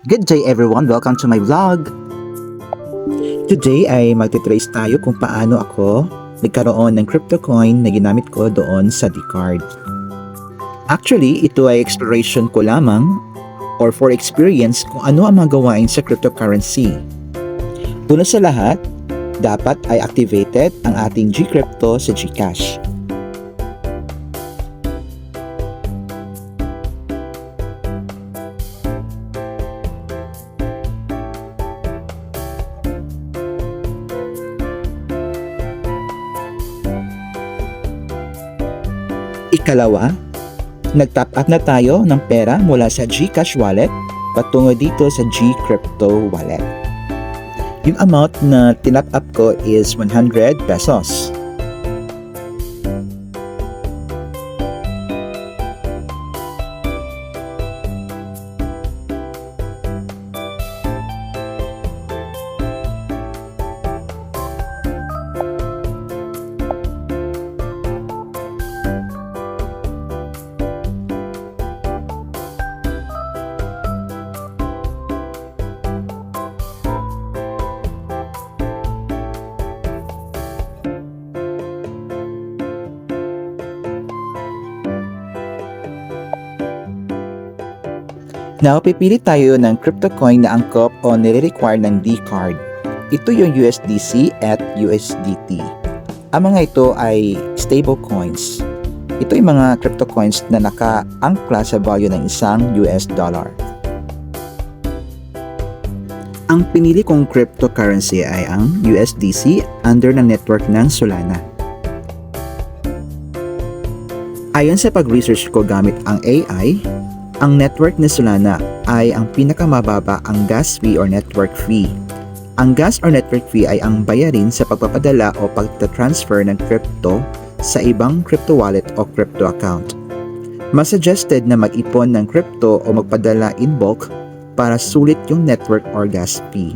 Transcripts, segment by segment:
Good day everyone, welcome to my vlog. Today ay magtitrace tayo kung paano ako nagkaroon ng crypto coin na ginamit ko doon sa Dcard. Actually, ito ay exploration ko lamang or for experience kung ano ang magawain sa cryptocurrency. Una sa lahat, dapat ay activated ang ating Gcrypto sa Gcash. Ikalawa, nag-top up na tayo ng pera mula sa Gcash wallet patungo dito sa Gcrypto wallet. Yung amount na tinap up ko is 100 pesos. Now, pipili tayo ng crypto coin na angkop o nire-require ng Dcard. Ito yung USDC at USDT. Ang mga ito ay stable coins. Ito yung mga crypto coins na naka-angkla sa value ng isang US dollar. Ang pinili kong cryptocurrency ay ang USDC under ng network ng Solana. Ayon sa pag-research ko gamit ang AI, ang network ni Solana ay ang pinakamababa ang gas fee or network fee. Ang gas or network fee ay ang bayarin sa pagpapadala o pagta-transfer ng crypto sa ibang crypto wallet o crypto account. Mas suggested na mag-ipon ng crypto o magpadala in bulk para sulit yung network or gas fee.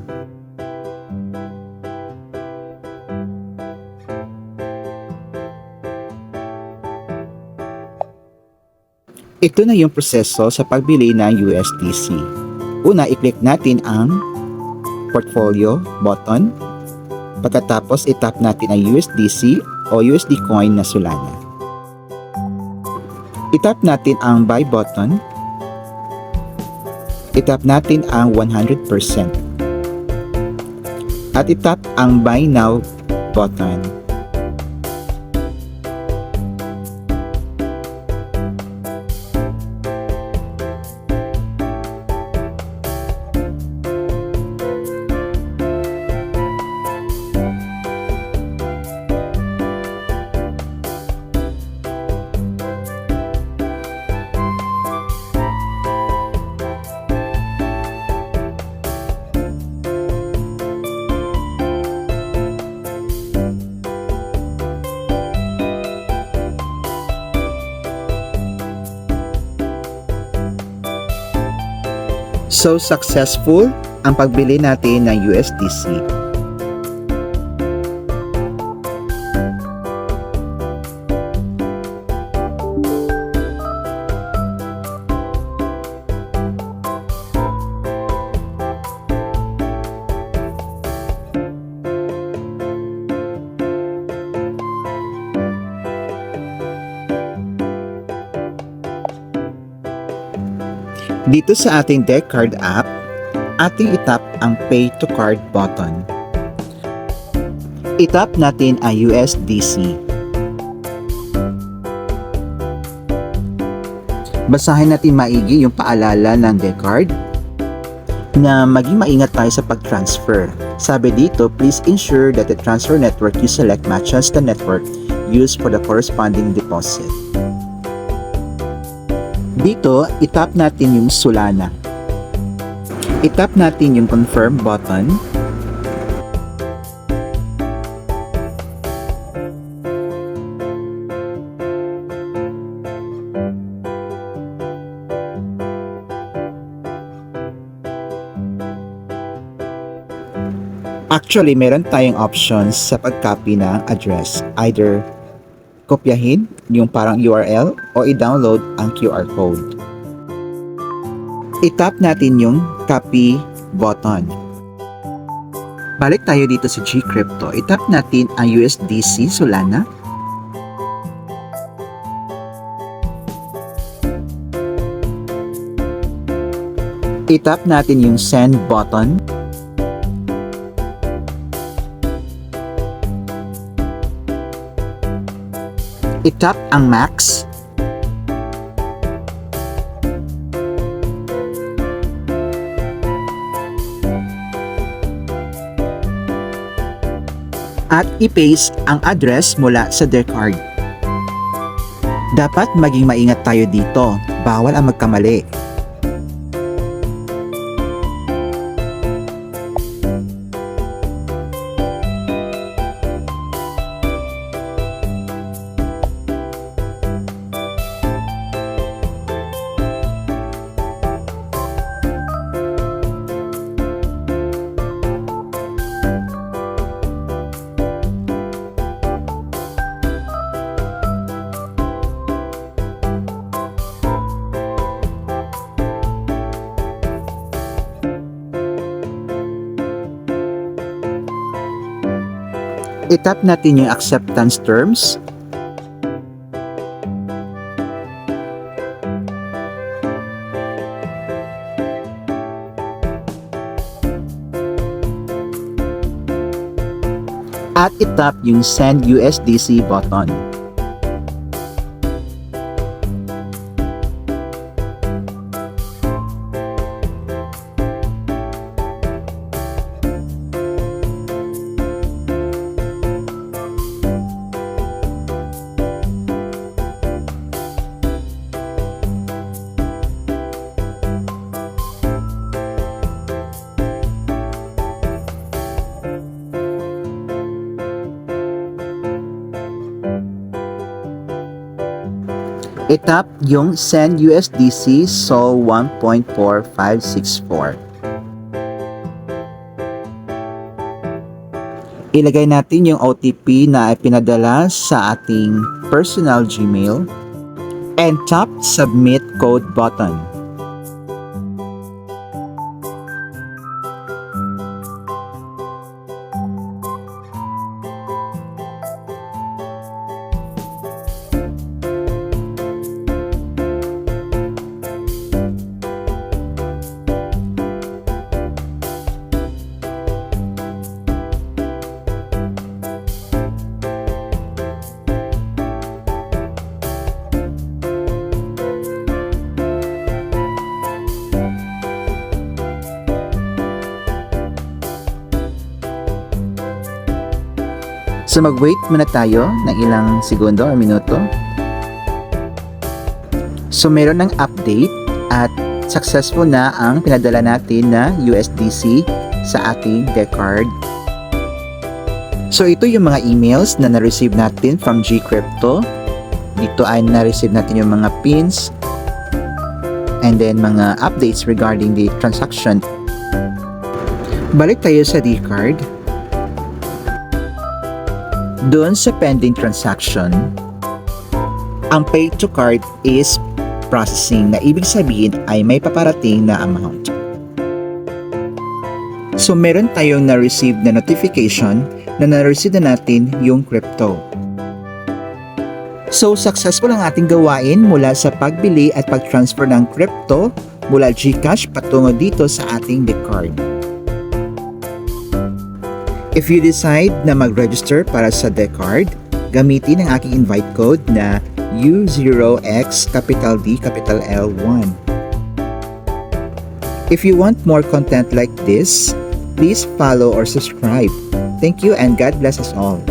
Ito na yung proseso sa pagbili ng USDC. Una, i-click natin ang portfolio button. Pagkatapos, i-tap natin ang USDC o USD coin na Solana. I-tap natin ang buy button. I-tap natin ang 100%. At i-tap ang buy now button. So successful ang pagbili natin ng USDC. Dito sa ating Dcard app, ating itap ang Pay to Card button. Itap natin ang USDC. Basahin natin maigi yung paalala ng Dcard na maging maingat tayo sa pag-transfer. Sabi dito, please ensure that the transfer network you select matches the network used for the corresponding deposit. Dito, itap natin yung Solana. Itap natin yung confirm button. Actually, meron tayong options sa pag-copy ng address. Either kopyahin yung parang URL o i-download ang QR code. I-tap natin yung copy button. Balik tayo dito sa Gcrypto. I-tap natin ang USDC Solana. I-tap natin yung send button. I-tap ang max. At i-paste ang address mula sa Decard. Dapat maging maingat tayo dito. Bawal ang magkamali. I-tap natin yung acceptance terms. At i-tap yung send USDC button. I-tap yung Send USDC SOL 1.4564. Ilagay natin yung OTP na ipinadala sa ating personal Gmail and tap Submit Code button. So mag-wait muna tayo ng ilang segundo o minuto. So meron ng update at successful na ang pinadala natin na USDC sa ating Decard. So ito yung mga emails na na-receive natin from Gcrypto. Dito ay na-receive natin yung mga pins and then mga updates regarding the transaction. Balik tayo sa Decard. Doon sa pending transaction, ang pay to card is processing na ibig sabihin ay may paparating na amount. So meron tayong na-receive na notification na na-receive na natin yung crypto. So successful ang ating gawain mula sa pagbili at pag-transfer ng crypto mula GCash patungo dito sa ating Decard. If you decide na mag-register para sa Decard, gamitin ang aking invite code na U0XDL1. If you want more content like this, please follow or subscribe. Thank you and God bless us all.